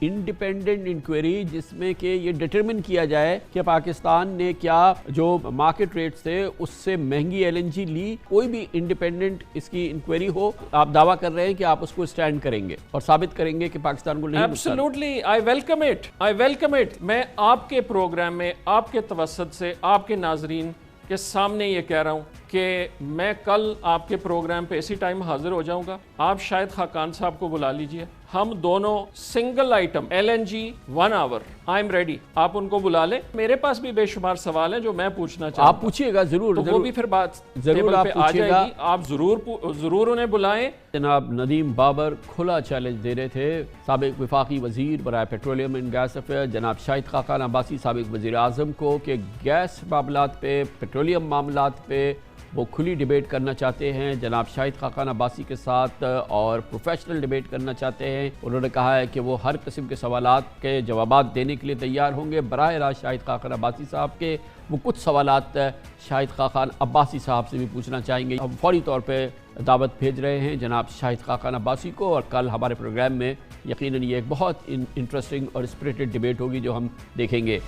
Independent inquiry जिसमें कि ये डिटरमिन किया जाए कि पाकिस्तान ने क्या जो मार्केट रेट्स थे उससे महंगी LNG ली, कोई भी इंडिपेंडेंट इसकी इंक्वायरी हो। आप दावा कर रहे हैं कि आप उसको स्टैंड करेंगे और साबित करेंगे कि पाकिस्तान को नहीं। Absolutely, I welcome it. मैं आपके प्रोग्राम में आपके तवस्सुत से आपके नाजरीन के सामने ये कह रहा हूँ कि मैं कल आपके प्रोग्राम पे इसी टाइम हाजिर हो जाऊंगा। आप शायद खाकान साहब को बुला लीजिए, हम दोनों single item LNG 1 hour, I am ready. आप उनको बुला लें। मेरे पास भी बेशुमार सवाल हैं जो मैं पूछना चाहूँगा। आप पूछिएगा जरूर, तो वो भी फिर बात जरूर आप आ जाएगी। आप जरूर उन्हें बुलाएं। जनाब नदीम बाबर खुला चैलेंज दे रहे थे साबिक वफाकी वजीर बराए पेट्रोलियम एंड गैस अफेयर जनाब शाहिद खाकान अब्बासी साबिक वजीर आज़म को कि गैस मामलात पे, पेट्रोलियम मामलात पे वो खुली डिबेट करना चाहते हैं जनाब शाहिद खाकान अब्बासी के साथ और प्रोफेशनल डिबेट करना चाहते हैं। उन्होंने कहा है कि वो हर किस्म के सवालात के जवाबात देने के लिए तैयार होंगे। बराह रास्त शाहिद खाकान अब्बासी साहब के वो कुछ सवालात शाहिद खाकान अब्बासी साहब से भी पूछना चाहेंगे। हम फौरी तौर पे दावत भेज रहे हैं जनाब शाहिद खाकान अब्बासी को और कल हमारे प्रोग्राम में यकीनन ये एक बहुत इंटरेस्टिंग और स्पिरिटेड डिबेट होगी जो हम देखेंगे।